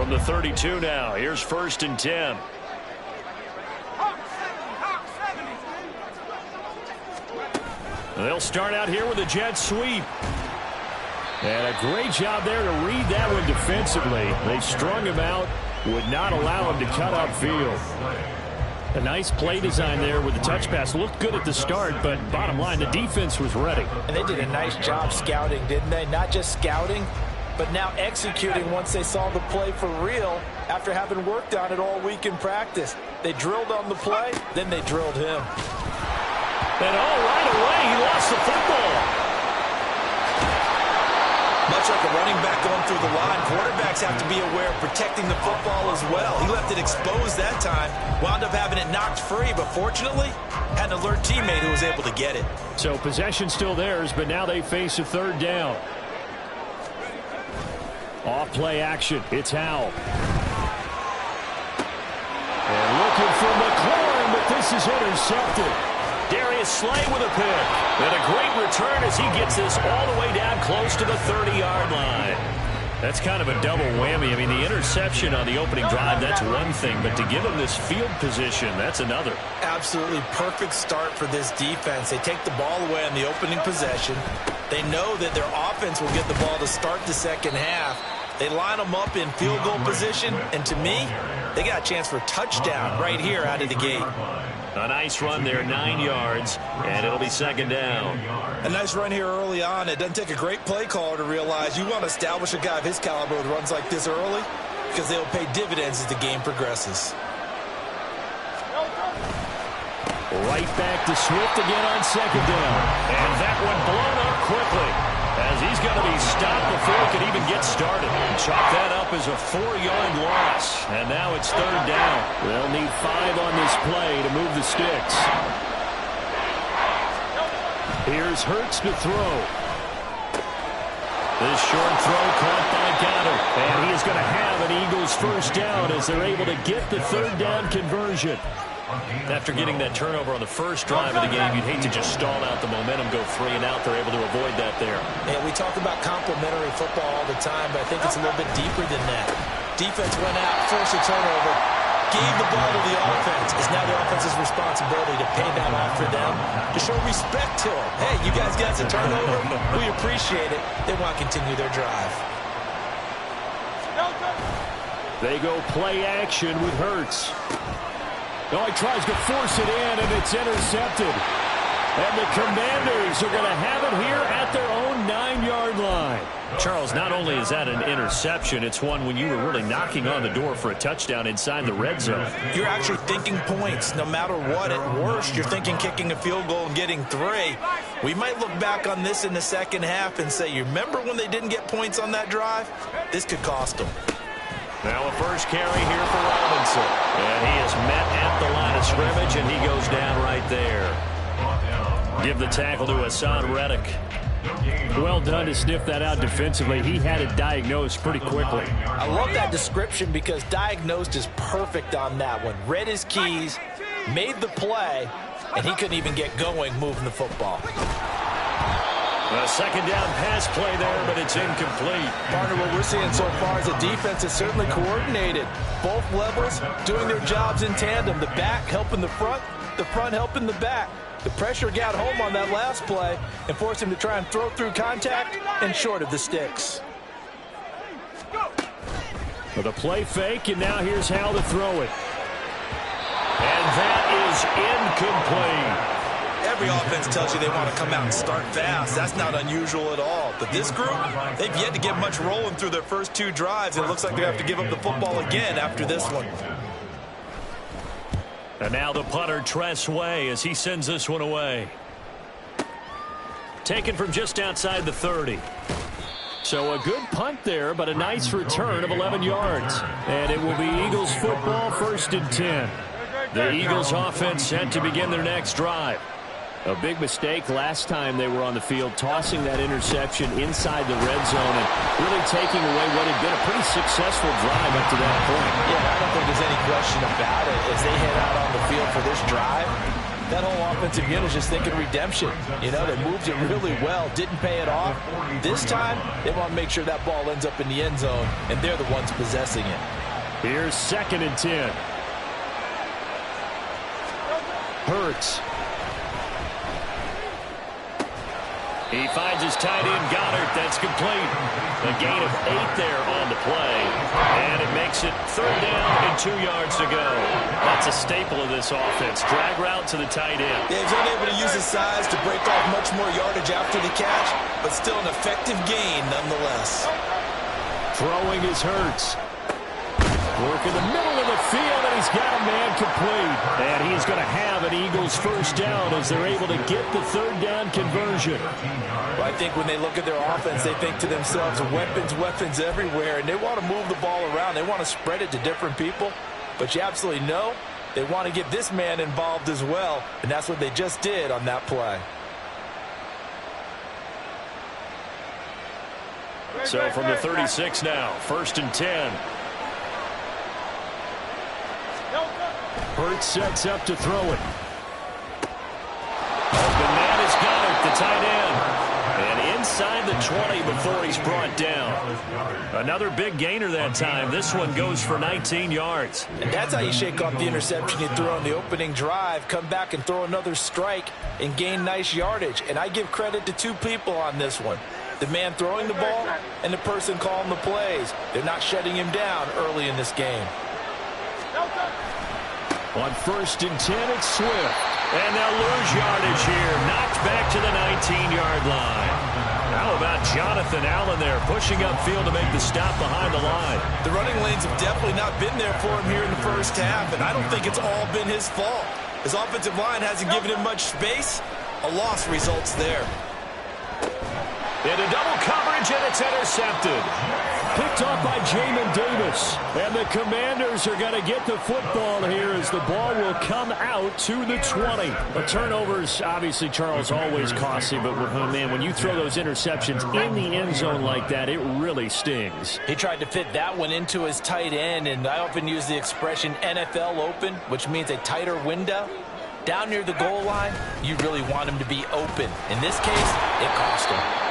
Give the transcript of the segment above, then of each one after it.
From the 32 now, here's 1st and 10. They'll start out here with a jet sweep. And a great job there to read that one defensively. They strung him out, would not allow him to cut upfield. A nice play design there with the touch pass. Looked good at the start, but bottom line, the defense was ready. And they did a nice job scouting, didn't they? Not just scouting, but now executing once they saw the play for real after having worked on it all week in practice. They drilled on the play, then they drilled him. And right away, he lost the football. Much like a running back going through the line, quarterbacks have to be aware of protecting the football as well. He left it exposed that time, wound up having it knocked free, but fortunately, had an alert teammate who was able to get it. So possession still theirs, but now they face a 3rd down. Off play action, it's Howell. And looking for McLaurin, but this is intercepted. Darius Slay with a pick. And a great return as he gets this all the way down close to the 30-yard line. That's kind of a double whammy. I mean, the interception on the opening drive, that's one thing. But to give him this field position, that's another. Absolutely perfect start for this defense. They take the ball away on the opening possession. They know that their offense will get the ball to start the second half. They line them up in field goal position. And to me, they got a chance for a touchdown right here out of the gate. A nice run there, 9 yards, and it'll be 2nd down. A nice run here early on. It doesn't take a great play caller to realize you want to establish a guy of his caliber who runs like this early because they'll pay dividends as the game progresses. Right back to Swift again on 2nd down. And that one blown up quickly as he's going to be stopped before he can even get started. Chalk that up as a 4-yard loss. And now it's 3rd down. They'll need 5 on this play to move the sticks. Here's Hurts to throw. This short throw caught by Goddard. And he is going to have an Eagles 1st down as they're able to get the 3rd down conversion. After getting that turnover on the first drive of the game, you'd hate to just stall out the momentum, go 3 and out. They're able to avoid that there. Yeah, we talk about complementary football all the time, but I think it's a little bit deeper than that. Defense went out, forced a turnover, gave the ball to the offense. It's now the offense's responsibility to pay that off for them, to show respect to them. Hey, you guys got a turnover? We appreciate it. They want to continue their drive. They go play action with Hurts. No, he tries to force it in, and it's intercepted. And the Commanders are going to have it here at their own 9-yard line. Charles, not only is that an interception, it's one when you were really knocking on the door for a touchdown inside the red zone. You're actually thinking points. No matter what, at worst, you're thinking kicking a field goal and getting 3. We might look back on this in the second half and say, you remember when they didn't get points on that drive? This could cost them. Now a first carry here for Robinson. And he is met at the line of scrimmage, and he goes down right there. Give the tackle to Hassan Reddick. Well done to sniff that out defensively. He had it diagnosed pretty quickly. I love that description because diagnosed is perfect on that one. Read his keys, made the play, and he couldn't even get going moving the football. A 2nd down pass play there, but it's incomplete. Partner, what we're seeing so far is the defense is certainly coordinated. Both levels doing their jobs in tandem. The back helping the front helping the back. The pressure got home on that last play and forced him to try and throw through contact and short of the sticks. With a play fake, and now here's how to throw it. And that is incomplete. Every offense tells you they want to come out and start fast. That's not unusual at all. But this group, they've yet to get much rolling through their first 2 drives. And it looks like they have to give up the football again after this one. And now the punter, Tress Way, as he sends this one away. Taken from just outside the 30. So a good punt there, but a nice return of 11 yards. And it will be Eagles football, 1st and 10. The Eagles offense set to begin their next drive. A big mistake last time they were on the field, tossing that interception inside the red zone and really taking away what had been a pretty successful drive up to that point. Yeah, I don't think there's any question about it. As they head out on the field for this drive, That whole offensive unit is just thinking redemption. You know, they moved it really well, didn't pay it off. This time, they want to make sure that ball ends up in the end zone, and they're the ones possessing it. Here's 2nd and 10. Hurts. He finds his tight end, Goddard. That's complete. A gain of 8 there on the play. And it makes it 3rd down and 2 yards to go. That's a staple of this offense. Drag route to the tight end. Yeah, he's unable to use his size to break off much more yardage after the catch, but still an effective gain nonetheless. Throwing is Hurts. Work in the middle of the field, and he's got a man complete. And he's going to have an Eagles first down as they're able to get the 3rd down conversion. Well, I think when they look at their offense, they think to themselves, weapons everywhere, and they want to move the ball around. They want to spread it to different people. But you absolutely know they want to get this man involved as well, and that's what they just did on that play. So from the 36 now, 1st and 10. Hurts sets up to throw it. Open man is Goddard, the tight end. And inside the 20 before he's brought down. Another big gainer that time. This one goes for 19 yards. And that's how you shake off the interception you threw on the opening drive. Come back and throw another strike and gain nice yardage. And I give credit to 2 people on this one. The man throwing the ball and the person calling the plays. They're not shutting him down early in this game. On 1st and 10, it's Swift. And they'll lose yardage here. Knocked back to the 19-yard line. How about Jonathan Allen there, pushing upfield to make the stop behind the line? The running lanes have definitely not been there for him here in the first half, and I don't think it's all been his fault. His offensive line hasn't given him much space. A loss results there. Into double coverage, and it's intercepted. Picked off by Jamin Davis. And the Commanders are going to get the football here as the ball will come out to the 20. The turnovers, obviously, Charles, always costly. But, man, when you throw those interceptions in the end zone like that, it really stings. He tried to fit that one into his tight end, and I often use the expression NFL open, which means a tighter window. Down near the goal line, you really want him to be open. In this case, it cost him.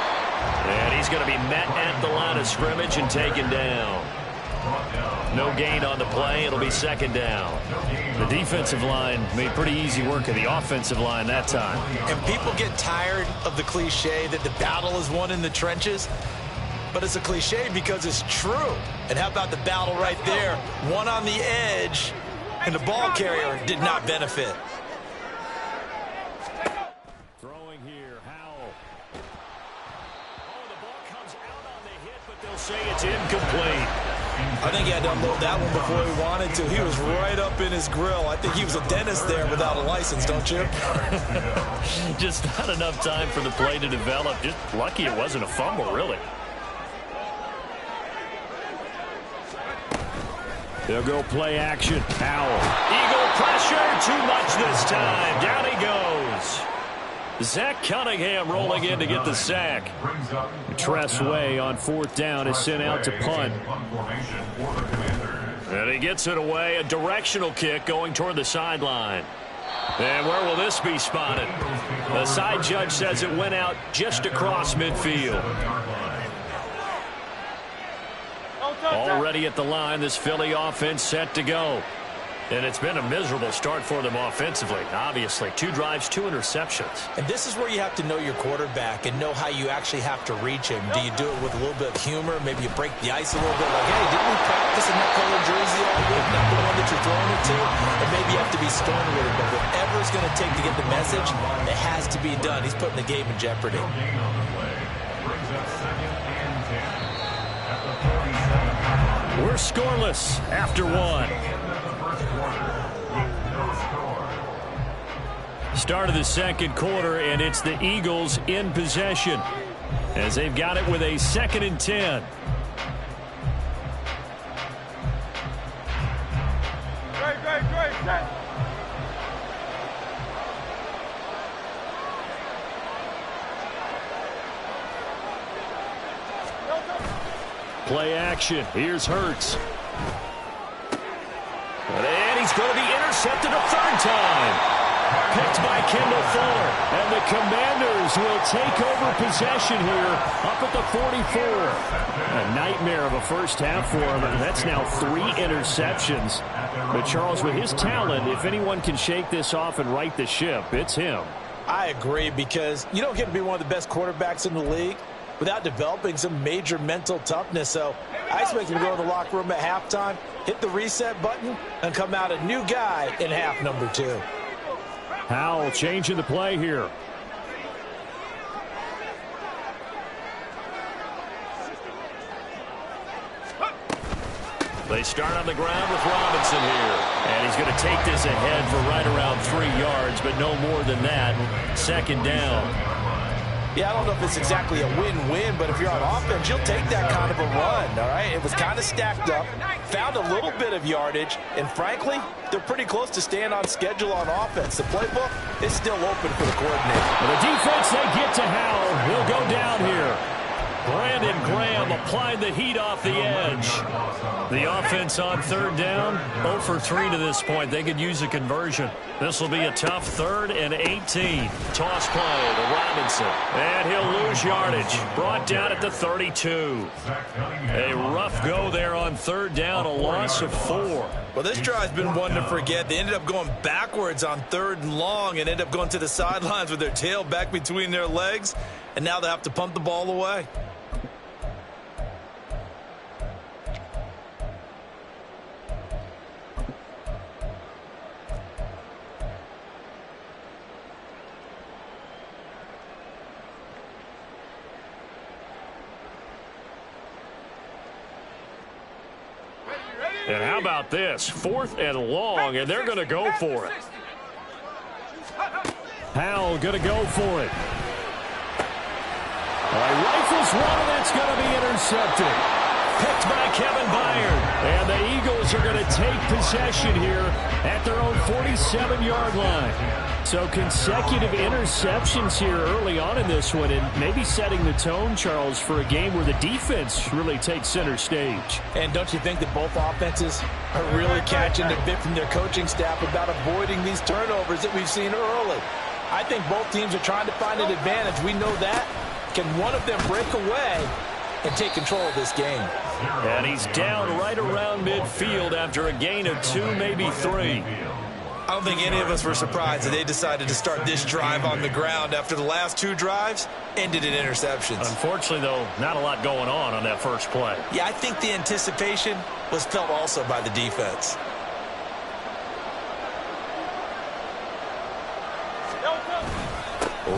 And he's going to be met at the line of scrimmage and taken down. No gain on the play. It'll be 2nd down. The defensive line made pretty easy work of the offensive line that time. And people get tired of the cliche that the battle is won in the trenches. But it's a cliche because it's true. And how about the battle right there? One on the edge, and the ball carrier did not benefit. Say it's incomplete. I think he had to unload that one before he wanted to. He was right up in his grill. I think he was a dentist there without a license, don't you? Just not enough time for the play to develop. Just lucky it wasn't a fumble, really. They'll go play action. Powell. Eagle pressure. Too much this time. Down he goes. Zach Cunningham rolling in to get the sack. Tress Way on 4th down is sent out to punt. And he gets it away. A directional kick going toward the sideline. And where will this be spotted? The side judge says it went out just across midfield. Already at the line, this Philly offense set to go. And it's been a miserable start for them offensively, obviously. 2 drives, 2 interceptions. And this is where you have to know your quarterback and know how you actually have to reach him. Do you do it with a little bit of humor? Maybe you break the ice a little bit, like, hey, didn't we practice in that color jersey all week? Not the one that you're throwing it to? And maybe you have to be stern with it. But whatever it's going to take to get the message, it has to be done. He's putting the game in jeopardy. We're scoreless after 1. Start of the 2nd quarter, and it's the Eagles in possession as they've got it with a 2nd and 10. Play action. Here's Hurts. And he's going to be intercepted a 3rd time. Picked by Kendall Fuller. And the Commanders will take over possession here up at the 44. A nightmare of a first half for him. That's now 3 interceptions. But Charles, with his talent, if anyone can shake this off and right the ship, it's him. I agree, because you don't get to be one of the best quarterbacks in the league without developing some major mental toughness. So I expect him to go to the locker room at halftime, hit the reset button, and come out a new guy in half number 2. Howell changing the play here. They start on the ground with Robinson here. And he's going to take this ahead for right around 3 yards, but no more than that. Second down. Yeah, I don't know if it's exactly a win-win, but if you're on offense, you'll take that kind of a run, all right? It was kind of stacked up, found a little bit of yardage, and frankly, they're pretty close to staying on schedule on offense. The playbook is still open for the coordinator. Well, the defense, they get to Howell. He'll go down here. Brandon Graham applying the heat off the edge. The offense on third down, 0 for 3 to this point. They could use a conversion. This will be a tough 3rd and 18. Toss play to Robinson. And he'll lose yardage. Brought down at the 32. A rough go there on third down, a loss of 4. Well, this drive's been one to forget. They ended up going backwards on 3rd and long and ended up going to the sidelines with their tail back between their legs. And now they have to punt the ball away. And how about this? 4th and long, and they're going to go for it. Howell going to go for it. All right, rifles one, and it's going to be intercepted. Picked by Kevin Byard. And the Eagles are going to take possession here at their own 47-yard line. So consecutive interceptions here early on in this one, and maybe setting the tone, Charles, for a game where the defense really takes center stage. And don't you think that both offenses are really catching the bit from their coaching staff about avoiding these turnovers that we've seen early? I think both teams are trying to find an advantage. We know that. Can one of them break away and take control of this game? And he's down right around midfield after a gain of 2, maybe 3. I don't think any of us were surprised that they decided to start this drive on the ground after the last 2 drives ended in interceptions. Unfortunately, though, not a lot going on that first play. Yeah, I think the anticipation was felt also by the defense.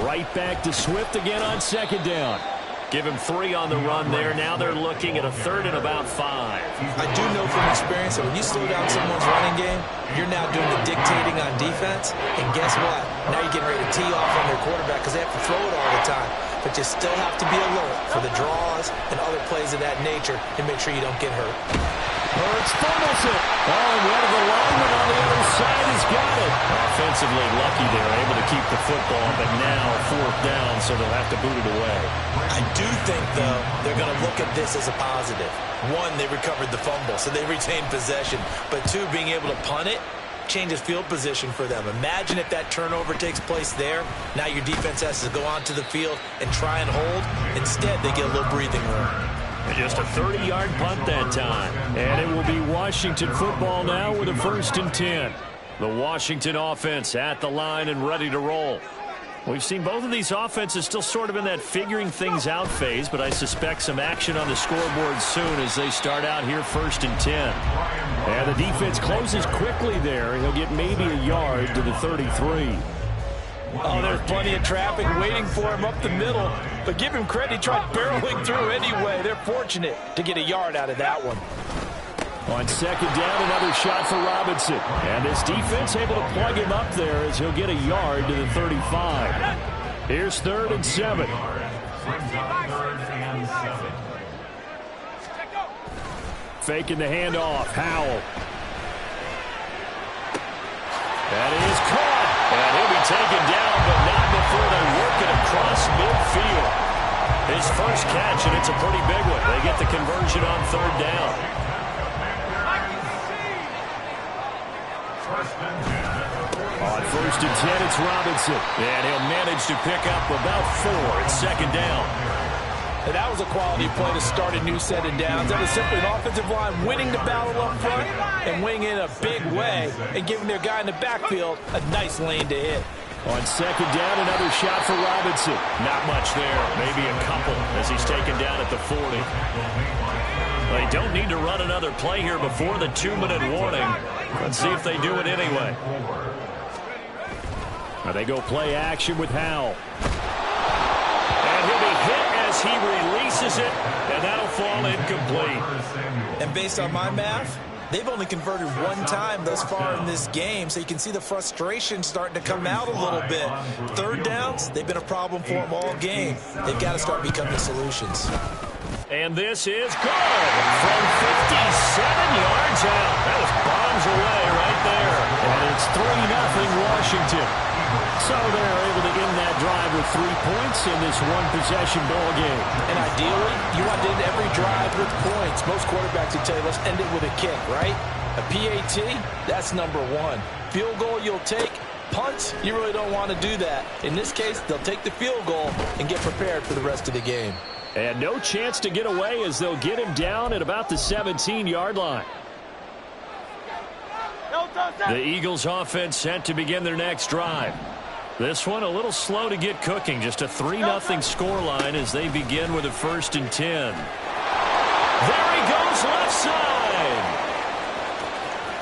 Right back to Swift again on second down. Give him 3 on the run there. Now they're looking at a 3rd and about 5. I do know from experience that when you slow down someone's running game, you're now doing the dictating on defense. And guess what? Now you're getting ready to tee off on their quarterback because they have to throw it all the time. But you still have to be alert for the draws and other plays of that nature and make sure you don't get hurt. Hurts fumbles it. Oh, and one of the linemen on the other side has got it. Offensively lucky they're able to keep the football, but now 4th down, so they'll have to boot it away. I do think, though, they're going to look at this as a positive. 1, they recovered the fumble, so they retained possession. But 2, being able to punt it changes field position for them. Imagine if that turnover takes place there. Now your defense has to go onto the field and try and hold. Instead, they get a little breathing room. Just a 30-yard punt that time. And it will be Washington football now with a 1st and 10. The Washington offense at the line and ready to roll. We've seen both of these offenses still sort of in that figuring things out phase, but I suspect some action on the scoreboard soon as they start out here 1st and 10. And the defense closes quickly there. He'll get maybe a yard to the 33. Oh, there's plenty of traffic waiting for him up the middle. But give him credit, he tried barreling through anyway. They're fortunate to get a yard out of that one. On second down, another shot for Robinson. And this defense able to plug him up there as he'll get a yard to the 35. Here's 3rd and 7. Faking the handoff. Howell. That is caught. And he'll be taken down, but not before they work it across midfield. His first catch, and it's a pretty big one. They get the conversion on 3rd down. On 1st first and 10, it's Robinson. And he'll manage to pick up about 4. It's second down. And that was a quality play to start a new set of downs. That was simply an offensive line winning the battle up front and winning in a big way and giving their guy in the backfield a nice lane to hit. On second down, another shot for Robinson. Not much there, maybe a couple as he's taken down at the 40. They don't need to run another play here before the 2-minute warning. Let's see if they do it anyway. Now they go play action with Howell. And he'll be hit as he releases it, and that'll fall incomplete. And based on my math, they've only converted one time thus far in this game, so you can see the frustration starting to come out a little bit. Third downs, they've been a problem for them all game. They've got to start becoming solutions. And this is good from 57 yards out. That was bombs away right there. And it's 3-0 Washington. So they're able to end that drive with 3 points in this one-possession ball game. And ideally, you want to end every drive with points. Most quarterbacks would tell you, let's end it with a kick, right? A PAT, that's number 1. Field goal you'll take. Punts, you really don't want to do that. In this case, they'll take the field goal and get prepared for the rest of the game. And no chance to get away as they'll get him down at about the 17-yard line. The Eagles offense set to begin their next drive. This one a little slow to get cooking. Just a 3-0 scoreline as they begin with a 1st and 10. There he goes left side.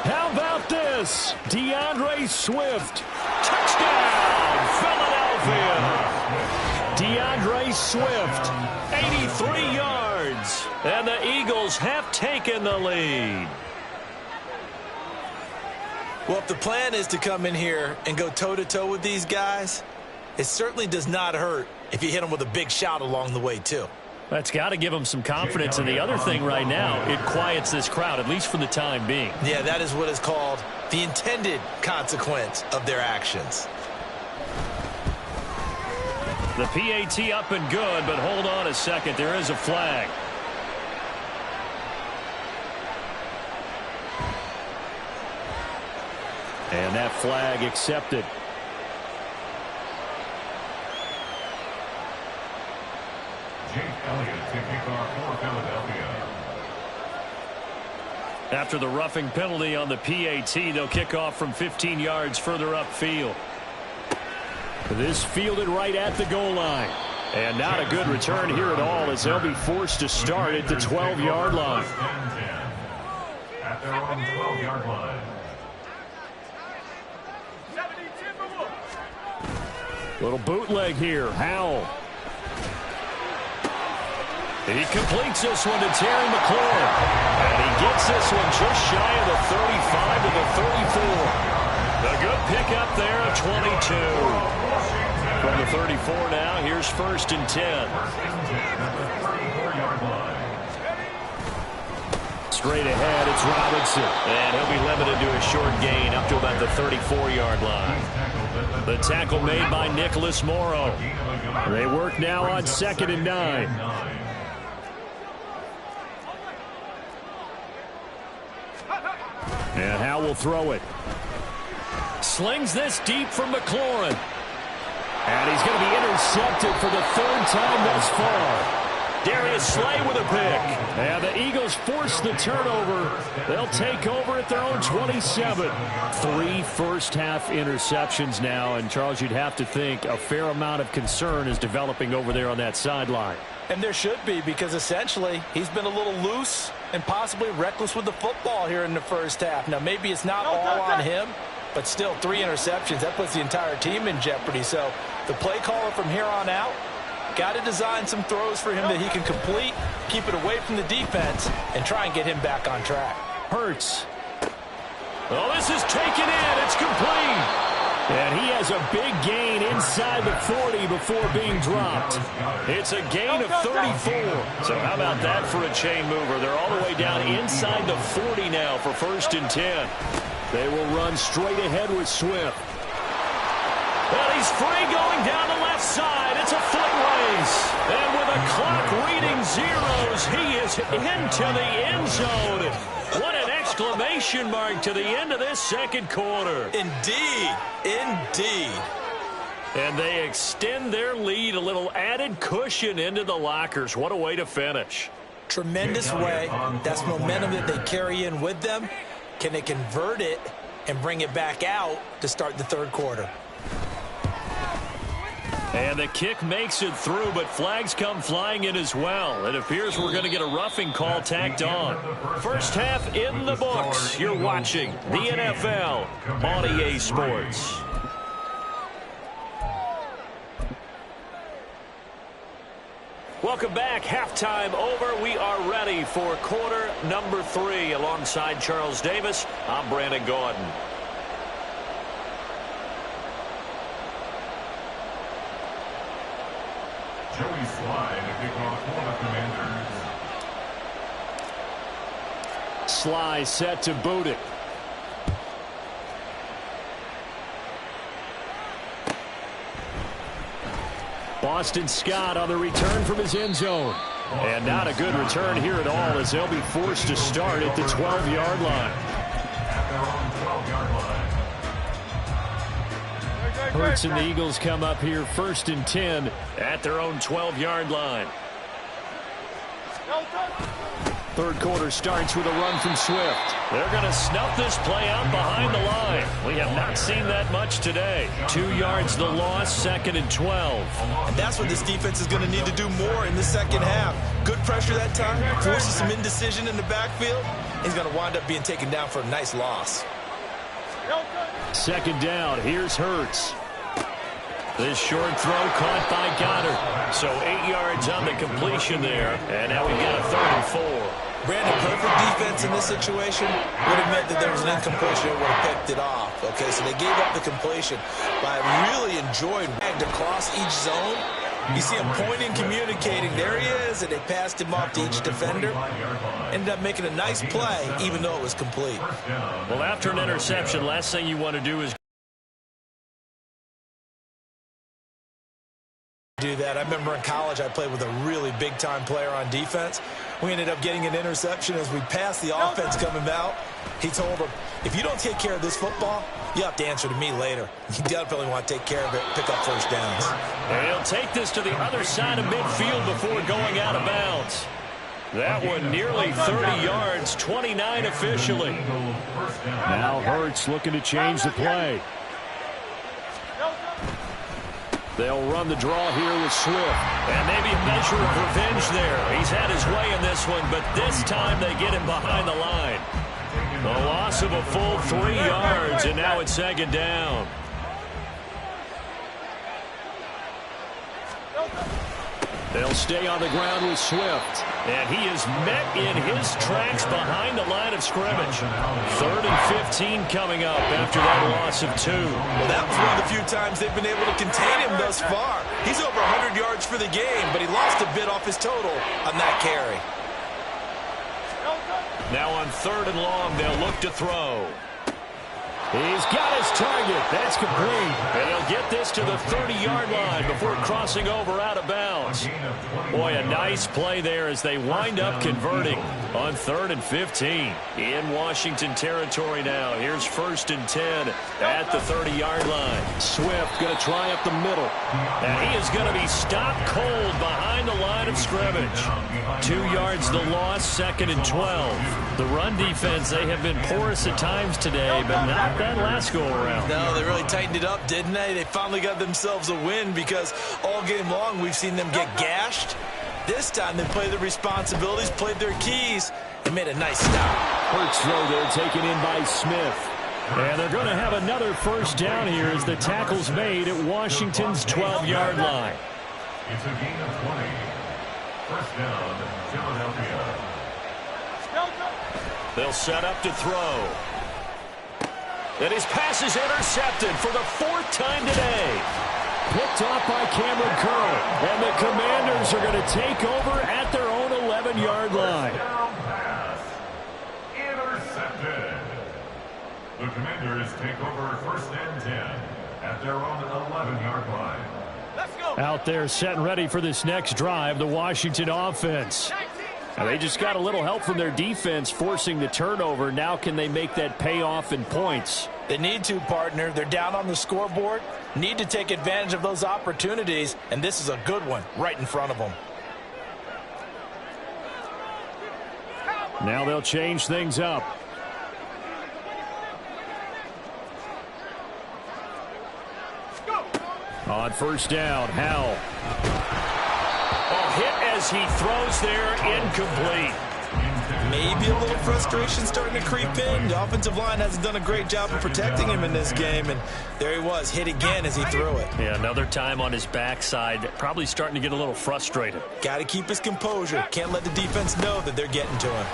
How about this? DeAndre Swift. Touchdown, Philadelphia. DeAndre Swift, 83 yards. And the Eagles have taken the lead. Well, if the plan is to come in here and go toe-to-toe with these guys, it certainly does not hurt if you hit them with a big shot along the way, too. That's got to give them some confidence. And the other thing right now, it quiets this crowd, at least for the time being. Yeah, that is what is called the intended consequence of their actions. The PAT up and good, but hold on a second. There is a flag. And that flag accepted. After the roughing penalty on the PAT, they'll kick off from 15 yards further upfield. This fielded right at the goal line. And not a good return here at all as they'll be forced to start at the 12-yard line. At their own 12-yard line. Little bootleg here. Howell. He completes this one to Terry McLaurin. And he gets this one just shy of the 35 to the 34. A good pickup there of 22. From the 34 now, here's 1st and 10. Straight ahead, it's Robinson. And he'll be limited to a short gain up to about the 34-yard line. The tackle made by Nicholas Morrow. They work now on 2nd and 9. And Howell will throw it. Slings this deep from McLaurin. And he's going to be intercepted for the 3rd time thus far. Darius Slay with a pick. And the Eagles force the turnover. They'll take over at their own 27. 3 first-half interceptions now. And, Charles, you'd have to think a fair amount of concern is developing over there on that sideline. And there should be, because essentially he's been a little loose and possibly reckless with the football here in the first half. Now, maybe it's not all on him, but still 3 interceptions. That puts the entire team in jeopardy. So the play caller from here on out got to design some throws for him that he can complete, keep it away from the defense, and try and get him back on track. Hurts. Oh, this is taken in. It's complete. And he has a big gain inside the 40 before being dropped. It's a gain of 34. So how about that for a chain mover? They're all the way down inside the 40 now for 1st and 10. They will run straight ahead with Swift. Well, he's free going down the left side. It's a foot race. And with a clock reading zeros, he is into the end zone. What an exclamation mark to the end of this second quarter. Indeed. Indeed. And they extend their lead, a little added cushion into the lockers. What a way to finish. Tremendous way. That's momentum that they carry in with them. Can they convert it and bring it back out to start the third quarter? And the kick makes it through, but flags come flying in as well. It appears we're going to get a roughing call tacked on. First half in the books. You're watching the NFL on EA Sports. Welcome back. Halftime over. We are ready for quarter number 3. Alongside Charles Davis, I'm Brandon Gaudin. Joey Slye to kick off for the Commanders. Slye set to boot it. Boston Scott on the return from his end zone. And not a good return here at all, as they'll be forced to start at the 12-yard line. At their own 12-yard line. Hurts and the Eagles come up here first and 10 at their own 12-yard line. Third quarter starts with a run from Swift. They're going to snuff this play out behind the line. We have not seen that much today. 2 yards the loss, second and 12. And that's what this defense is going to need to do more in the second half. Good pressure that time, forces some indecision in the backfield. He's going to wind up being taken down for a nice loss. Second down, here's Hurts. This short throw caught by Goddard. So 8 yards on the completion there. And now we've got a 3rd and 4. Brandon, perfect defense in this situation would have meant that there was an incompletion that would have picked it off. Okay, so they gave up the completion. But I really enjoyed dragged across each zone. You see him pointing, communicating. There he is, and they passed him off to each defender. Ended up making a nice play, even though it was complete. Well, after an interception, last thing you want to do is do that. I remember in college I played with a really big-time player on defense. We ended up getting an interception as we passed the offense coming out. He told him, if you don't take care of this football, you have to answer to me later. You definitely want to take care of it, pick up first downs. And he'll take this to the other side of midfield before going out of bounds. That one nearly 30 yards, 29 officially. Now Hurts looking to change the play. They'll run the draw here with Swift. And maybe a measure of revenge there. He's had his way in this one, but this time they get him behind the line. The loss of a full 3 yards, and now it's second down. They'll stay on the ground with Swift. And he is met in his tracks behind the line of scrimmage. 3rd and 15 coming up after that loss of 2. Well, that was one of the few times they've been able to contain him thus far. He's over 100 yards for the game, but he lost a bit off his total on that carry. Now on 3rd and long, they'll look to throw. He's got his target. That's complete. And he'll get this to the 30-yard line before crossing over out of bounds. Boy, a nice play there as they wind up converting on 3rd and 15. In Washington territory now. Here's 1st and 10 at the 30-yard line. Swift going to try up the middle. And he is going to be stopped cold behind the line of scrimmage. 2 yards the loss, 2nd and 12. The run defense, they have been porous at times today, but not that last go-around. No, they really tightened it up, didn't they? They finally got themselves a win because all game long we've seen them get gashed. This time they played their responsibilities, played their keys, and made a nice stop. Hurts throw there taken in by Smith. And they're going to have another first down here as the tackle's made at Washington's 12-yard line. It's a gain of 20. First down, Philadelphia. They'll set up to throw. And his pass is intercepted for the 4th time today. Picked off by Cameron Curl. And the Commanders are going to take over at their own 11-yard line. Down pass. Intercepted. The Commanders take over 1st and 10 at their own 11-yard line. Out there set and ready for this next drive, the Washington offense. And they just got a little help from their defense forcing the turnover. Now can they make that pay off in points? They need to, partner. They're down on the scoreboard. Need to take advantage of those opportunities, and this is a good one right in front of them. Now they'll change things up. On first down, Howell. Oh, hit as he throws there, incomplete. Maybe a little frustration starting to creep in. The offensive line hasn't done a great job of protecting him in this game, and there he was, hit again as he threw it. Yeah, another time on his backside, probably starting to get a little frustrated. Got to keep his composure. Can't let the defense know that they're getting to him.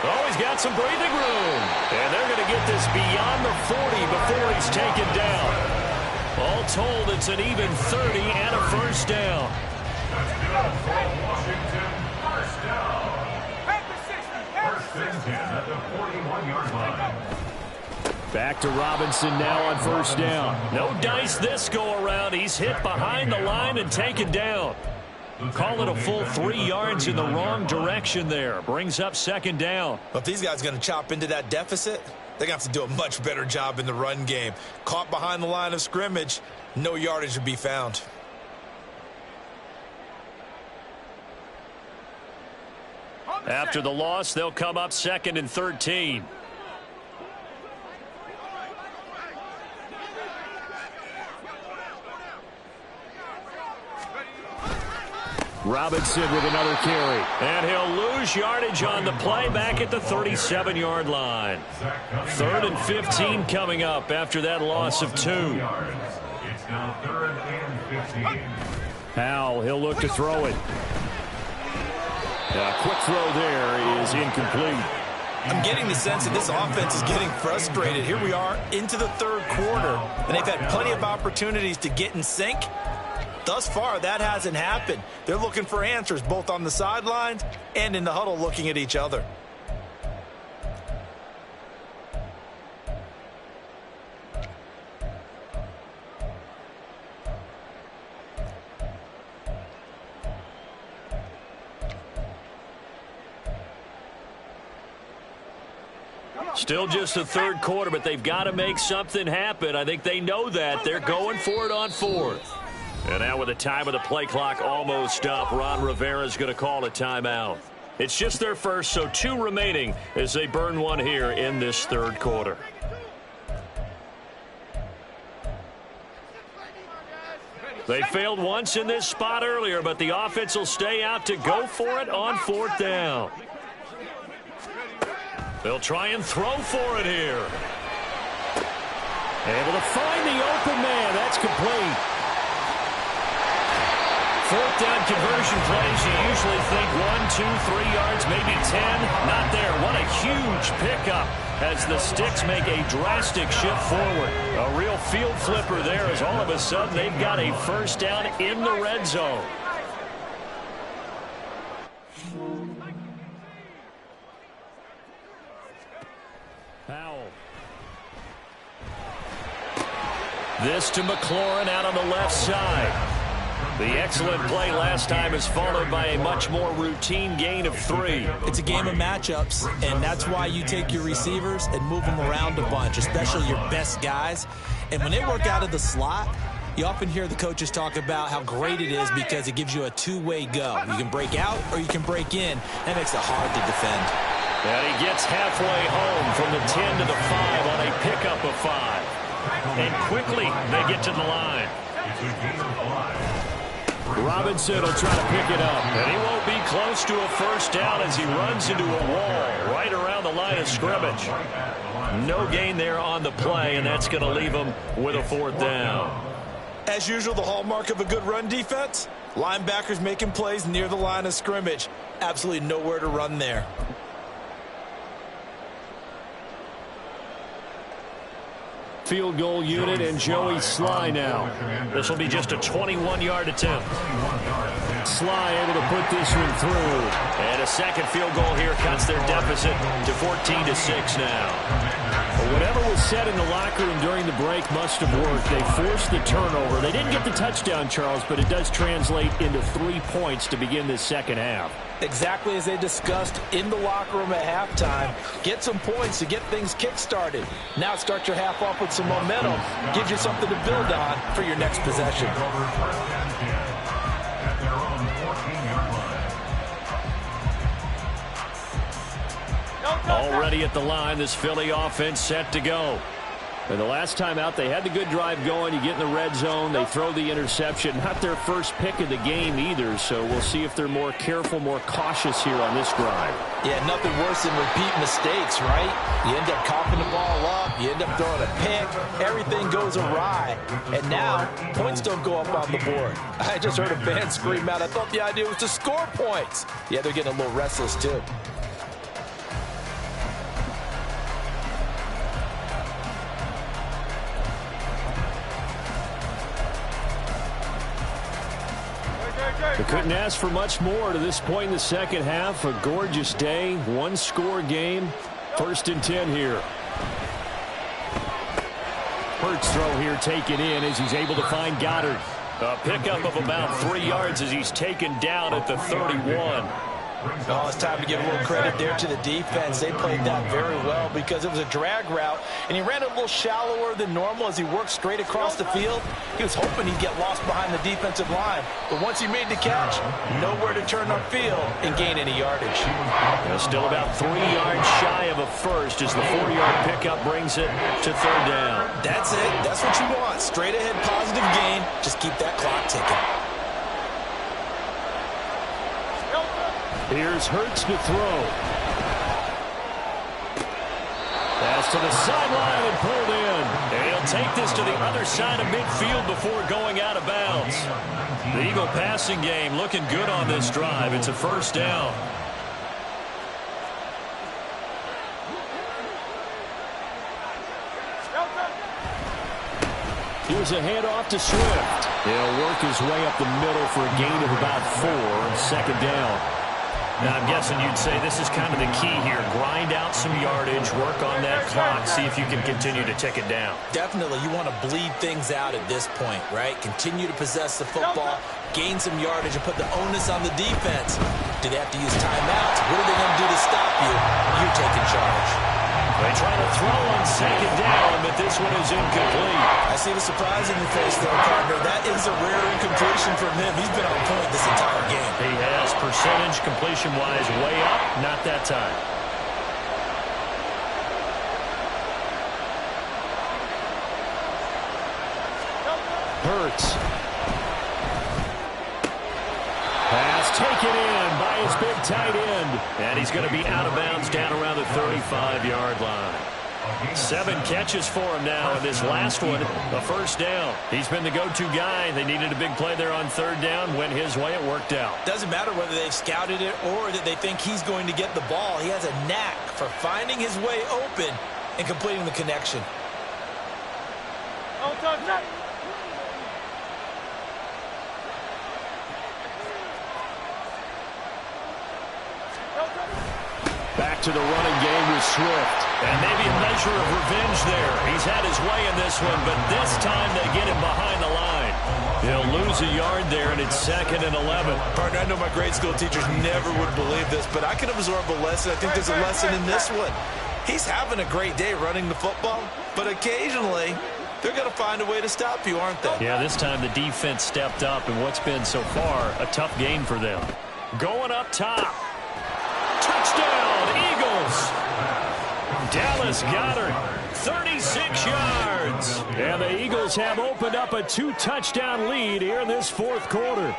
Oh, he's got some breathing room. And they're going to get this beyond the 40 before he's taken down. All told, it's an even 30 and a first down. That's good for Washington. First down. First and 10 at the 41-yard line. Back to Robinson now on first down. No dice this go around. He's hit behind the line and taken down. Call it a full 3 yards in the wrong direction there. Brings up second down. Well, if these guys are going to chop into that deficit, they're going to have to do a much better job in the run game. Caught behind the line of scrimmage, no yardage to be found. After the loss, they'll come up second and 13. Robinson with another carry. And he'll lose yardage on the play back at the 37-yard line. 3rd and 15 coming up after that loss of 2. It's now 3rd and 15. Howell, he'll look to throw it. A quick throw there is incomplete. I'm getting the sense that this offense is getting frustrated. Here we are into the 3rd quarter, and they've had plenty of opportunities to get in sync. Thus far, that hasn't happened. They're looking for answers both on the sidelines and in the huddle looking at each other. Still just the 3rd quarter, but they've got to make something happen. I think they know that. They're going for it on 4th. And now with the time of the play clock almost up, Ron Rivera's going to call a timeout. It's just their first, so 2 remaining as they burn one here in this 3rd quarter. They failed once in this spot earlier, but the offense will stay out to go for it on 4th down. They'll try and throw for it here. Able to find the open man. That's complete. 4th down conversion plays, you usually think 1, 2, 3 yards, maybe 10. Not there. What a huge pickup as the Sticks make a drastic shift forward. A real field flipper there as all of a sudden they've got a first down in the red zone. Howell. This to McLaurin out on the left side. The excellent play last time is followed by a much more routine gain of 3. It's a game of matchups, and that's why you take your receivers and move them around a bunch, especially your best guys. And when they work out of the slot, you often hear the coaches talk about how great it is because it gives you a two-way go. You can break out or you can break in. That makes it hard to defend. And he gets halfway home from the 10 to the 5 on a pickup of 5. And quickly they get to the line. It's a gain of 5. Robinson will try to pick it up. And he won't be close to a first down as he runs into a wall right around the line of scrimmage. No gain there on the play, and that's going to leave him with a 4th down. As usual, the hallmark of a good run defense, linebackers making plays near the line of scrimmage. Absolutely nowhere to run there. Field goal unit and Joey Sly now. This will be just a 21-yard attempt. Sly able to put this one through. And a second field goal here cuts their deficit to 14-6 now. Well, whatever was said in the locker room during the break must have worked. They forced the turnover. They didn't get the touchdown, Charles, but it does translate into 3 points to begin this second half. Exactly as they discussed in the locker room at halftime. Get some points to get things kick-started. Now start your half off with some momentum. Gives you something to build on for your next possession. Already at the line, this Philly offense set to go. And the last time out, they had the good drive going. You get in the red zone, they throw the interception. Not their first pick of the game either, so we'll see if they're more careful, more cautious here on this drive. Yeah, nothing worse than repeat mistakes, right? You end up coughing the ball up, you end up throwing a pick, everything goes awry. And now, points don't go up on the board. I just heard a fan scream out, I thought the idea was to score points. Yeah, they're getting a little restless too. They couldn't ask for much more to this point in the second half. A gorgeous day, one-score game. 1st and 10 here. Hurts throw here taken in as he's able to find Goddard. A pickup of about 3 yards as he's taken down at the 31. Oh, it's time to give a little credit there to the defense. They played that very well because it was a drag route, and he ran a little shallower than normal as he worked straight across the field. He was hoping he'd get lost behind the defensive line, but once he made the catch, nowhere to turn upfield and gain any yardage. Still about 3 yards shy of a first as the 4-yard pickup brings it to 3rd down. That's it. That's what you want. Straight ahead positive gain. Just keep that clock ticking. Here's Hurts to throw. Pass to the sideline and pulled in. And he'll take this to the other side of midfield before going out of bounds. The Eagle passing game looking good on this drive. It's a 1st down. Here's a handoff to Swift. He'll work his way up the middle for a gain of about 4. 2nd down. Now, I'm guessing you'd say this is kind of the key here. Grind out some yardage, work on that clock, see if you can continue to tick it down. Definitely. You want to bleed things out at this point, right? Continue to possess the football, gain some yardage, and put the onus on the defense. Do they have to use timeouts? What are they going to do to stop you? You're taking charge. They try to throw on 2nd down, but this one is incomplete. I see the surprise in your face there, partner. That is a rare incompletion from him. He's been on point this entire game. He has percentage completion-wise way up, not that time. Hurts. Pass taken in by his big tight end. And he's going to be out of bounds down around the 35-yard line. 7 catches for him now, and this last one, a 1st down. He's been the go-to guy. They needed a big play there on 3rd down. Went his way, it worked out. Doesn't matter whether they've scouted it or that they think he's going to get the ball. He has a knack for finding his way open and completing the connection. Back to the running game with Swift. And maybe a measure of revenge there. He's had his way in this one, but this time they get him behind the line. He'll lose a yard there, and it's 2nd and 11. Partner, I know my grade school teachers never would believe this, but I can absorb a lesson. I think there's a lesson in this one. He's having a great day running the football, but occasionally they're going to find a way to stop you, aren't they? Yeah, this time the defense stepped up, and what's been so far a tough game for them. Going up top. Touchdown, Eagles. Dallas Goedert, 36 yards. And the Eagles have opened up a 2-touchdown lead here in this 4th quarter.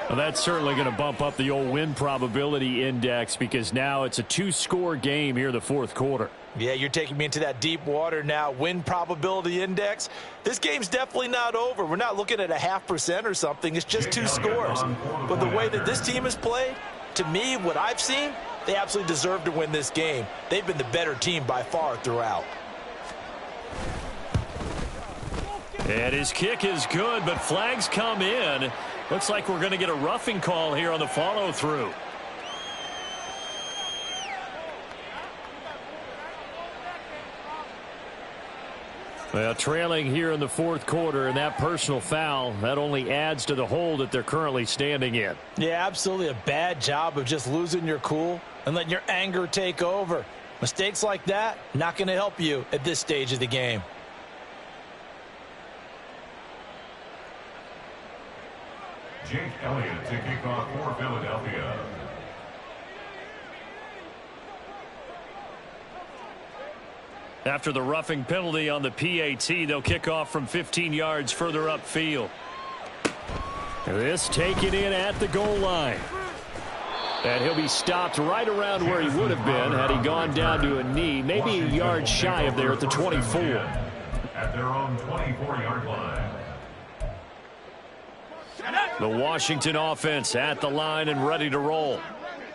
Well, that's certainly going to bump up the old win probability index because now it's a 2-score game here in the 4th quarter. Yeah, you're taking me into that deep water now. Win probability index. This game's definitely not over. We're not looking at a 0.5% or something. It's just 2 scores. But the way that this team has played, to me, what I've seen, they absolutely deserve to win this game. They've been the better team by far throughout. And his kick is good, but flags come in. Looks like we're going to get a roughing call here on the follow-through. Well, trailing here in the fourth quarter, and that personal foul, that only adds to the hole that they're currently standing in. Yeah, absolutely a bad job of just losing your cool and letting your anger take over. Mistakes like that, not going to help you at this stage of the game. Jake Elliott to kick off for Philadelphia. After the roughing penalty on the PAT, they'll kick off from 15 yards further upfield. This taken in at the goal line. And he'll be stopped right around where he would have been had he gone down to a knee, maybe a yard shy of there at the 24. At their own 24-yard line. The Washington offense at the line and ready to roll.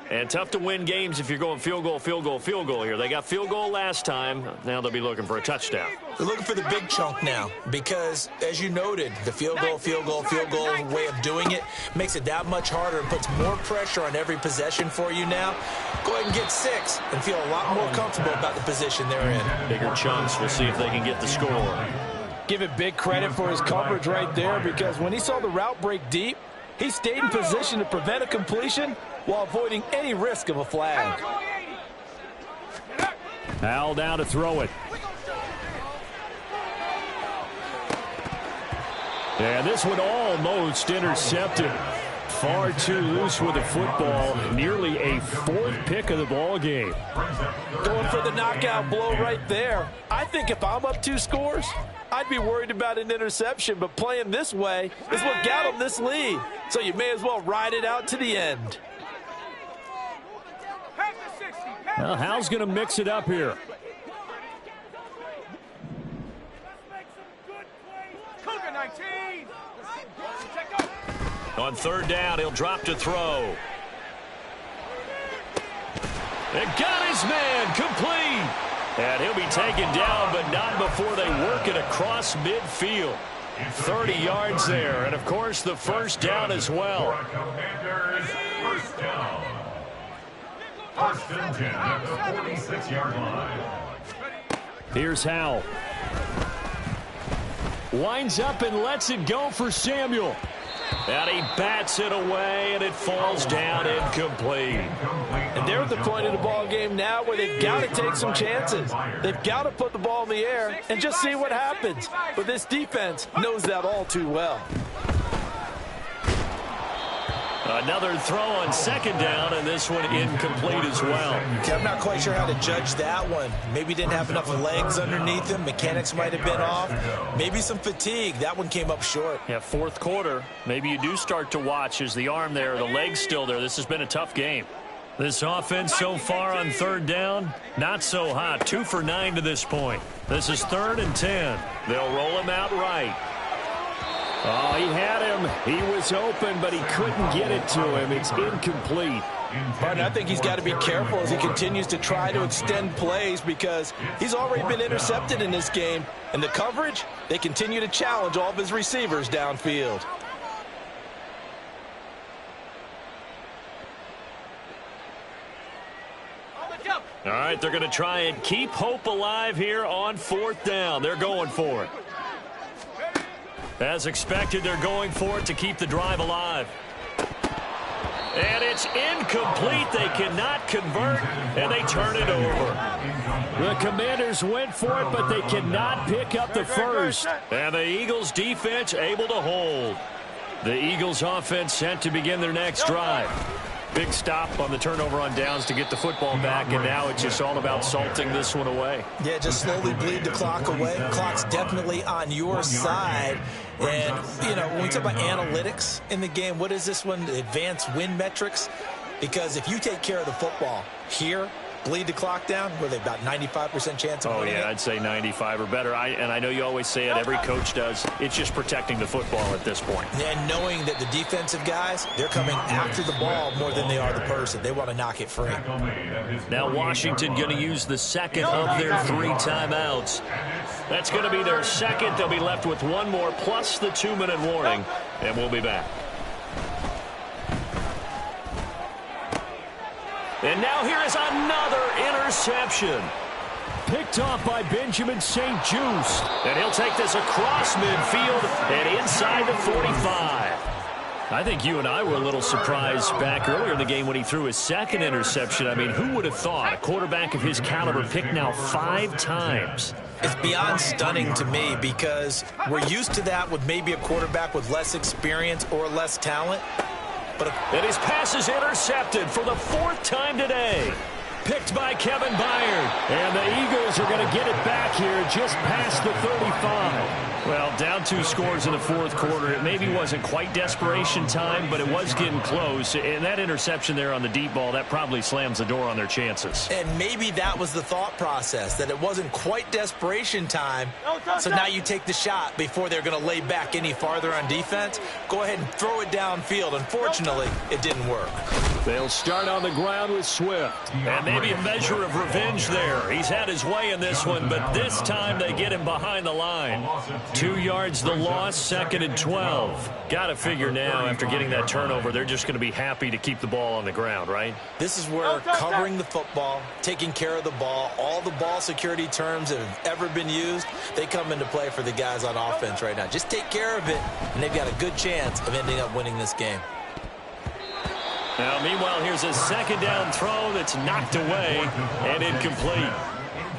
And tough to win games if you're going field goal, field goal, field goal here. They got field goal last time. Now they'll be looking for a touchdown. They're looking for the big chunk now because, as you noted, the field goal, field goal, field goal way of doing it makes it that much harder and puts more pressure on every possession for you now. Go ahead and get 6 and feel a lot more comfortable about the position they're in. Bigger chunks. We'll see if they can get the score. Give it big credit for his coverage right there because when he saw the route break deep, he stayed in position to prevent a completion while avoiding any risk of a flag. Al down to throw it. And this one almost intercepted. Far too loose with the football. Nearly a 4th pick of the ball game. Going for the knockout blow right there. I think if I'm up 2 scores, I'd be worried about an interception, but playing this way is what got him this lead. So you may as well ride it out to the end. Well, Hal's going to mix it up here. On 3rd down, he'll drop to throw. They got his man complete. And he'll be taken down, but not before they work it across midfield. 30 yards there, and of course the first down as well. Commanders, first down. First and 10 at the 46-yard line. Here's Hal. Winds up and lets it go for Samuel. And he bats it away, and it falls down incomplete. And they're at the point of the ball game now where they've got to take some chances. They've got to put the ball in the air and just see what happens. But this defense knows that all too well. Another throw on 2nd down, and this one incomplete as well. Okay, I'm not quite sure how to judge that one. Maybe didn't have enough legs underneath him. Mechanics might have been off. Maybe some fatigue. That one came up short. Yeah, 4th quarter. Maybe you do start to watch as the arm there, the leg's still there. This has been a tough game. This offense so far on 3rd down, not so hot. 2 for 9 to this point. This is 3rd and 10. They'll roll him out right. Oh, he had him. He was open, but he couldn't get it to him. It's incomplete. Martin, I think he's got to be careful as he continues to try to extend plays because he's already been intercepted in this game. And the coverage, they continue to challenge all of his receivers downfield. All right, they're going to try and keep hope alive here on 4th down. They're going for it. As expected, they're going for it to keep the drive alive. And it's incomplete. They cannot convert, and they turn it over. The Commanders went for it, but they cannot pick up the first. And the Eagles defense able to hold. The Eagles offense sent to begin their next drive. Big stop on the turnover on downs to get the football back, and now it's just all about salting this one away. Yeah, just slowly bleed the clock away. Clock's definitely on your side. And, you know, when we talk about analytics in the game, what is this one? Advanced win metrics? Because if you take care of the football here, bleed the clock down, were they about 95% chance of winning it? I'd say 95 or better. And I know you always say it, every coach does. It's just protecting the football at this point. And knowing that the defensive guys, they're coming after the ball more than they are the person. They want to knock it free. Now Washington going to use the 2nd of their 3 timeouts. That's going to be their 2nd. They'll be left with 1 more plus the 2-minute warning. And we'll be back. And now here is another interception. Picked off by Benjamin St. Juste. And he'll take this across midfield and inside the 45. I think you and I were a little surprised back earlier in the game when he threw his second interception. I mean, who would have thought a quarterback of his caliber picked now 5 times? It's beyond stunning to me because we're used to that with maybe a quarterback with less experience or less talent. And his pass is intercepted for the 4th time today. Picked by Kevin Byard. And the Eagles are going to get it back here just past the 35. Well, down 2 scores in the 4th quarter. It maybe wasn't quite desperation time, but it was getting close. And that interception there on the deep ball, that probably slams the door on their chances. And maybe that was the thought process, that it wasn't quite desperation time. So now you take the shot before they're going to lay back any farther on defense. Go ahead and throw it downfield. Unfortunately, it didn't work. They'll start on the ground with Swift. And maybe a measure of revenge there. He's had his way in this one, but this time they get him behind the line. 2 yards the loss, 2nd and 12. Got to figure now, after getting that turnover, they're just going to be happy to keep the ball on the ground, right? This is where covering the football, taking care of the ball, all the ball security terms that have ever been used, they come into play for the guys on offense right now. Just take care of it, and they've got a good chance of ending up winning this game. Now, meanwhile, here's a 2nd down throw that's knocked away and incomplete.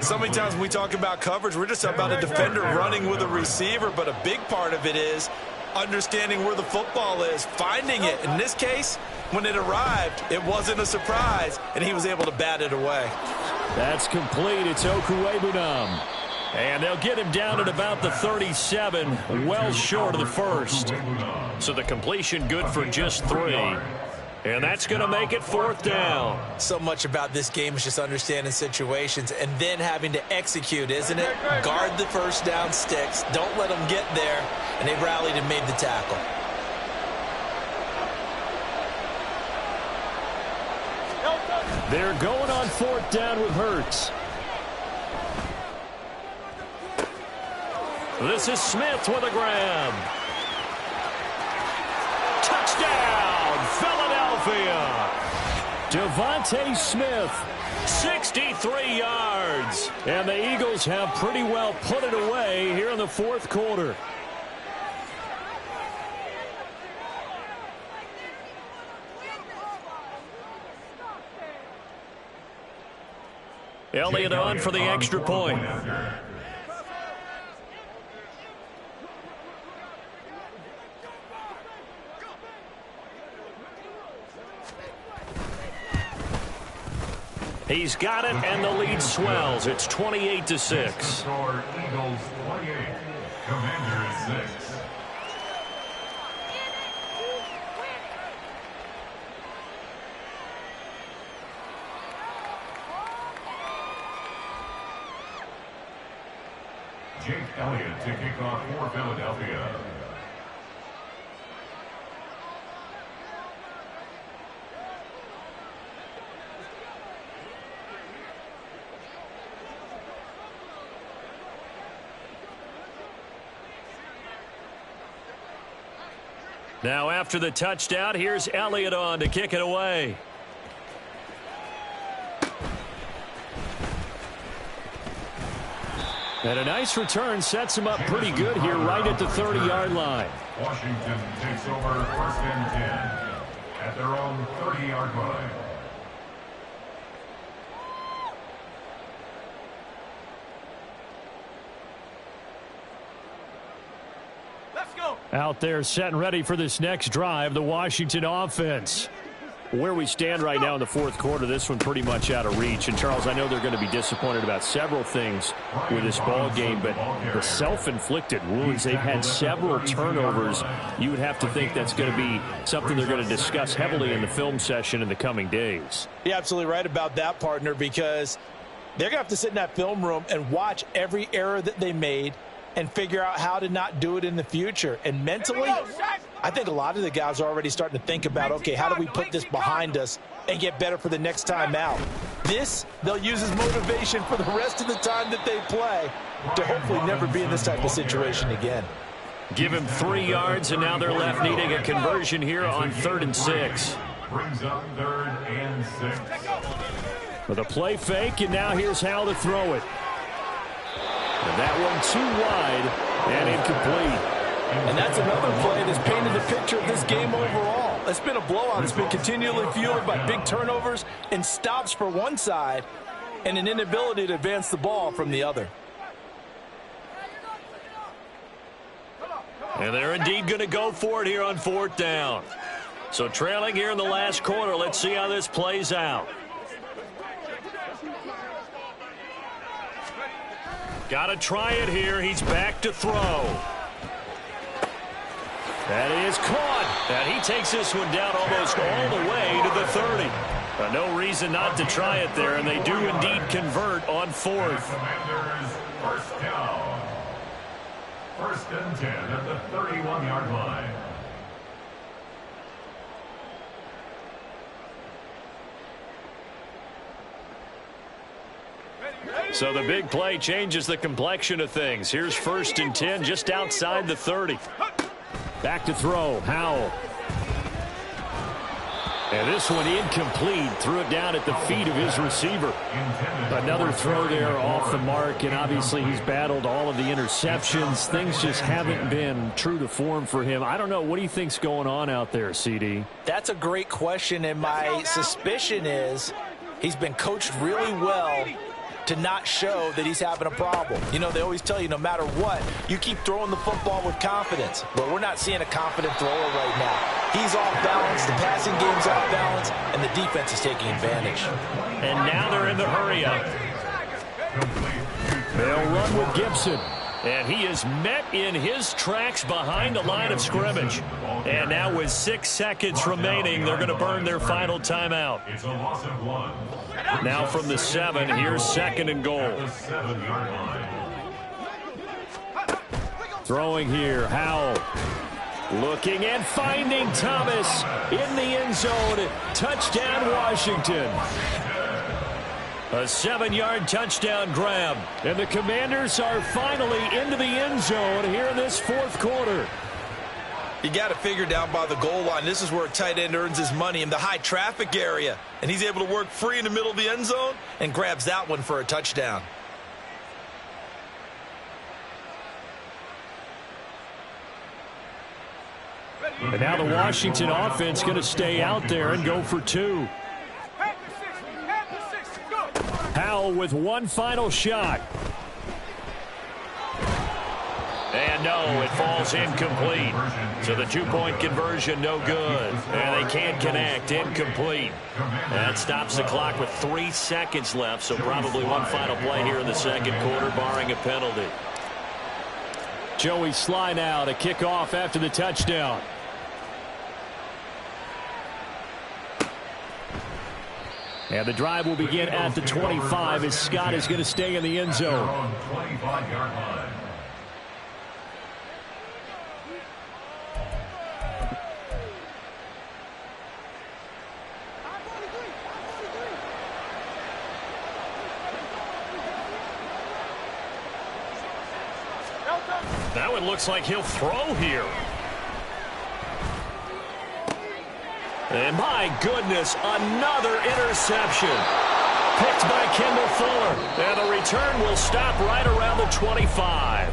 So many times when we talk about coverage, we're just about a defender running with a receiver, but a big part of it is understanding where the football is, finding it. In this case, when it arrived, it wasn't a surprise, and he was able to bat it away. That's complete. It's Okuwebunam. And they'll get him down at about the 37, well short of the 1st. So the completion good for just 3. And that's going to make it 4th down. So much about this game is just understanding situations and then having to execute, isn't it? Guard the first down sticks. Don't let them get there. And they rallied and made the tackle. They're going on 4th down with Hurts. This is Smith with a grab. Touchdown, Philadelphia. Devontae Smith, 63 yards. And the Eagles have pretty well put it away here in the 4th quarter. Elliott on for the extra point. He's got it, and the lead swells. It's 28-6. Score Eagles 28, Commanders 6. Jake Elliott to kick off for Philadelphia. Now after the touchdown, here's Elliott on to kick it away. And a nice return sets him up pretty good here right at the 30-yard line. Washington takes over 1st and 10 at their own 30-yard line. Out there set and ready for this next drive, the Washington offense. Where we stand right now in the 4th quarter, this one pretty much out of reach. And, Charles, I know they're going to be disappointed about several things with this ball game, but the self-inflicted wounds, they've had several turnovers. You would have to think that's going to be something they're going to discuss heavily in the film session in the coming days. You're absolutely right about that, partner, because they're going to have to sit in that film room and watch every error that they made and figure out how to not do it in the future. And mentally, I think a lot of the guys are already starting to think about, okay, how do we put this behind us and get better for the next time out? This, they'll use as motivation for the rest of the time that they play to hopefully never be in this type of situation again. Give him 3 yards, and now they're left needing a conversion here on 3rd and 6. Brings up 3rd and 6. With a play fake, and now here's how to throw it. And that one too wide and incomplete. And that's another play that's painted the picture of this game overall. It's been a blowout. It's been continually fueled by big turnovers and stops for one side and an inability to advance the ball from the other. And they're indeed going to go for it here on 4th down. So trailing here in the last quarter. Let's see how this plays out. Got to try it here. He's back to throw. That is caught. And he takes this one down almost all the way to the 30. No reason not to try it there, and they do indeed convert on 4th. Commanders, first down. 1st and 10 at the 31-yard line. So the big play changes the complexion of things. Here's 1st and 10 just outside the 30. Back to throw, Howell. And this one incomplete. Threw it down at the feet of his receiver. Another throw there off the mark, and obviously he's battled all of the interceptions. Things just haven't been true to form for him. I don't know. What do you think's going on out there, CD? That's a great question, and my suspicion is he's been coached really well to not show that he's having a problem. You know, they always tell you no matter what, you keep throwing the football with confidence. But we're not seeing a confident thrower right now. He's off balance, the passing game's off balance, and the defense is taking advantage. And now they're in the hurry-up. They'll run with Gibson. And he is met in his tracks behind the line of scrimmage. And now with 6 seconds remaining, they're going to burn their final timeout. It's a loss of 1. Now from the 7, here's 2nd and goal. The 7-yard line. Throwing here, Howell. Looking and finding Thomas in the end zone. Touchdown, Washington. A 7-yard touchdown grab. And the Commanders are finally into the end zone here in this 4th quarter. You got to figure down by the goal line. This is where a tight end earns his money in the high traffic area. And he's able to work free in the middle of the end zone and grabs that one for a touchdown. And now the Washington offense going to stay out there and go for 2. Howell with one final shot. And no, it falls incomplete. So the 2-point conversion, no good. And they can't connect, incomplete. That stops the clock with 3 seconds left, so probably one final play here in the 2nd quarter, barring a penalty. Joey Sly now to kick off after the touchdown. And the drive will begin at the 25 as Scott is going to stay in the end zone. 25-yard line. That one looks like he'll throw here. And my goodness, another interception. Picked by Kendall Fuller. And the return will stop right around the 25.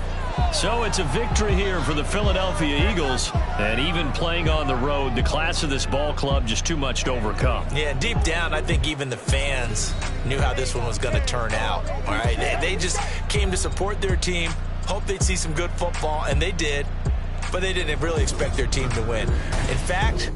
So it's a victory here for the Philadelphia Eagles. And even playing on the road, the class of this ball club just too much to overcome. Yeah, deep down, I think even the fans knew how this one was going to turn out. All right, they just came to support their team, hoped they'd see some good football, and they did. But they didn't really expect their team to win. In fact,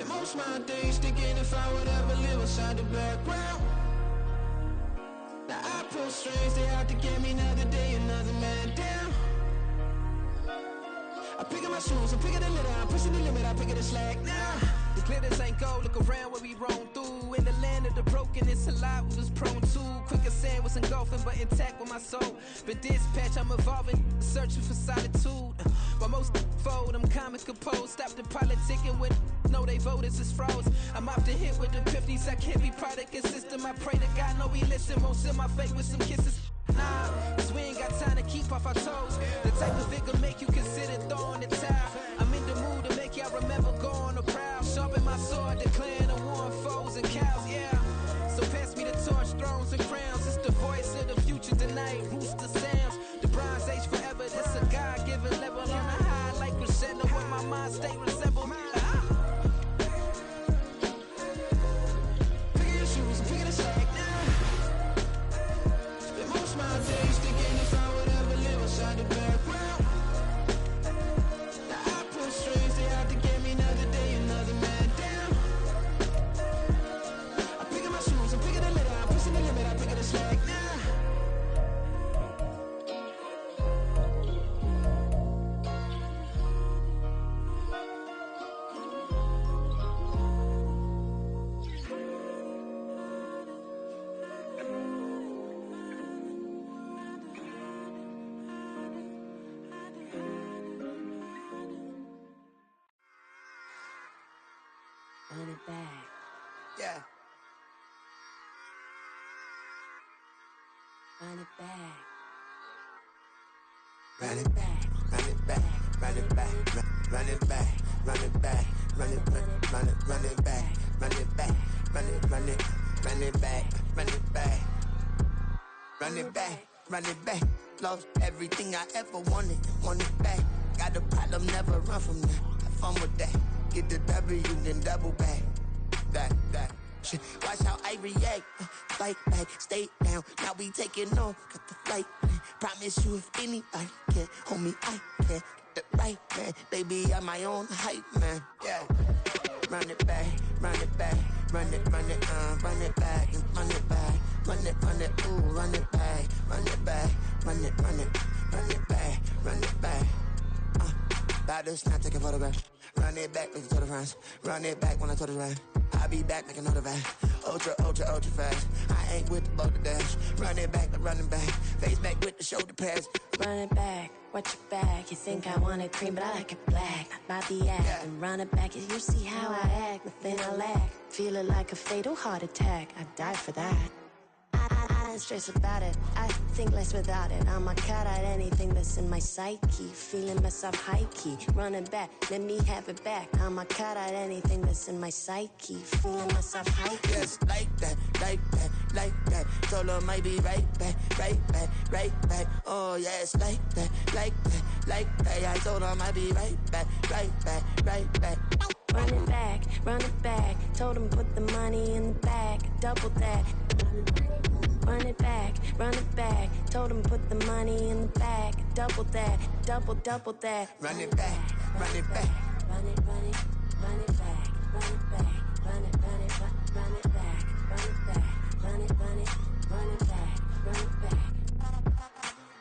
Spend most of my days thinking if I would ever live inside the background. Now I pull strings, they out to get me another day, another man down. I'm picking my shoes, I'm picking the litter, I'm pushing the limit, I'm picking the slack now. The glitters ain't gold, look around where we roam through. In the land of the broken, it's a lot we was prone to. Quick as sand was engulfing, but intact with my soul. Been dispatched, I'm evolving, searching for solitude. While most fold, I'm comic composed. Stop the politicking when know they voters is froze. I'm off the hit with the 50s, I can't be product and system. I pray to God, know he listen, won't seal my fate with some kisses. Nah, cause we ain't got time to keep off our toes. The type of vigor make you consider throwing the towel. I'm in the mood to make y'all remember going to proud. Sharpen my sword, declaring the war on foes and cows, yeah. So pass me the torch, thrones and crowns. It's the voice of the future tonight, rooster sounds. The bronze age forever, this a God-given level. On a high like crescendo, where my mind state resemble. Picking your shoes, I'm picking the slack now. Spend most of my days thinking if I would ever live inside the background. Now I pull strings, they out to get me another day, another man down. I'm picking my shoes, I'm picking the litter, I'm pushing the limit, I'm picking the slack now. Run it back. Yeah. Run it back. Run it back, run it back, run it back, run it back, run it back, run it back, run it back, run it back, run it back, run it back, run it back, run it back. Lost everything I ever wanted it back. Got a problem, never run from that. Have fun with that. Get the W, then double back. That shit. Watch how I react. Fight back, stay down. Now we taking off. Got the flight plan. Promise you if anybody can, homie, I can. Get the right man. Baby, I'm my own hype man. Yeah. Run it back, run it back, run it back, and run it back, run it, ooh, run it back, run it back, run it back, run it back. About to snap, take a photograph. Run it back, make it to the friends. Run it back when I told it right. I'll be back, make another van. Ultra, ultra, ultra fast. I ain't with the boat to dash. Run it back, running back. Face back with the shoulder pads. Run it back, watch your back. You think I want it cream, but I like it black. Not the act. Yeah. And run it back, you see how I act. Nothing I lack. Feel it like a fatal heart attack. I'd die for that. I don't stress about it. I think less without it. I'm a cut at anything that's in my psyche. Feeling myself high key. Running back, let me have it back. I'm a cut at anything that's in my psyche. Feeling myself high key. Yes, like that, like that, like that. Told her might be right back, right back, right back. Oh yes, like that, like that, like that. I told her might be right back, right back, right back. Run it back, run it back. Told him put the money in the bag. Double that. Run it back, run it back. Told him put the money in the bag. Double that, double that. Run it back, run it back. Run it, run it, run it back, run it back, run it, run it, run it back, run it back, run it, run it, run it back, run it back.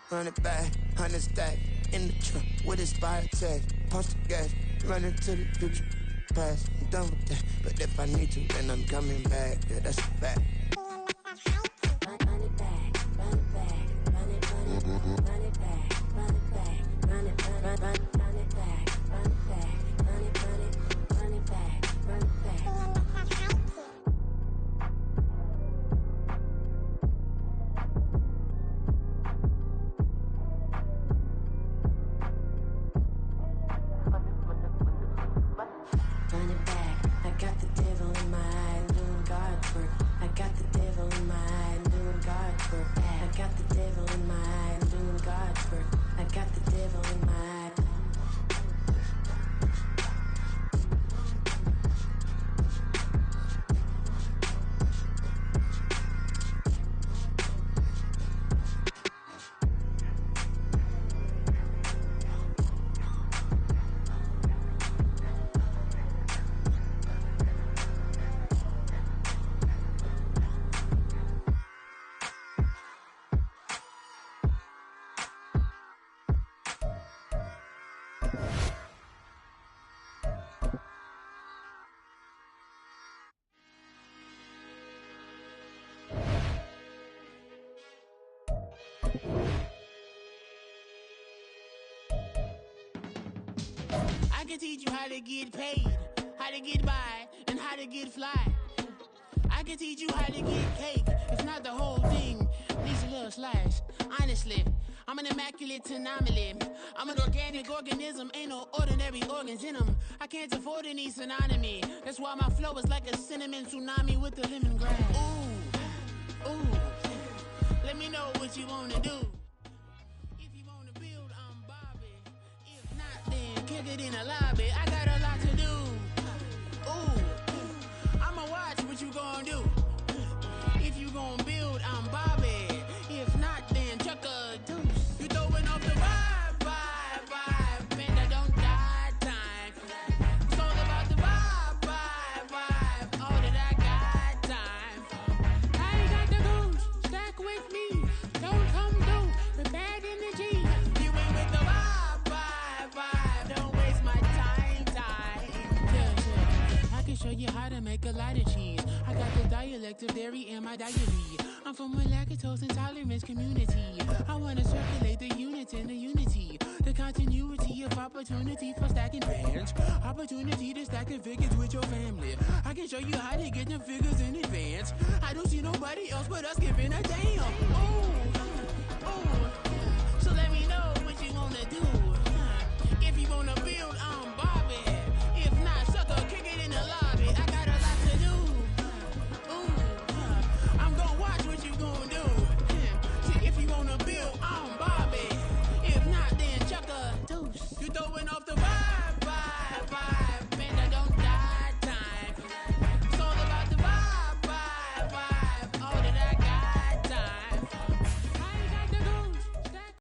Run it back, 100 stack in the truck with expired tag. Punch the gas, run into the future. Past, I'm done with that. But if I need to, then I'm coming back. Yeah, that's a fact. Run it back, run it back, run it, run it, run it back, run it back, run it, run it back, run it back, run it, run it, run it back, run it back. Run it back, I got the devil in my eye, doing guard work. I got the devil in my eye, doing guard work. I got the devil in my eye, doing guard work. I got the devil in my eye. can teach you how to get paid, how to get by, and how to get fly. I can teach you how to get cake, if not the whole thing, needs a little slice. Honestly, I'm an immaculate anomaly. I'm an organic organism, ain't no ordinary organs in them. I can't afford any synonymy. That's why my flow is like a cinnamon tsunami with the lemongrass. Ooh, ooh, let me know what you wanna do. If you wanna build, I'm Bobby. If not, then kick it in the lobby. I got a lot to do. Ooh, I'ma watch what you gonna do. If you gonna build, I'm Bobby. If not, then chuck a deuce. You throwing off the vibe. Man, I don't die time. It's all about the vibe. All that I got time. I ain't got the goose. Stack with me. Don't come through with bad energy. You ain't with the vibe. Don't waste my time. Yeah. I can show you how to make a lot of cheese. I got the dialect of dairy in my diary. I'm from a lactose intolerance community. I wanna circulate the units and the unity. The continuity of opportunity for stacking bands. Opportunity to stack the figures with your family. I can show you how to get them figures in advance. I don't see nobody else but us giving a damn. Ooh. So let me know what you wanna do. If you wanna build,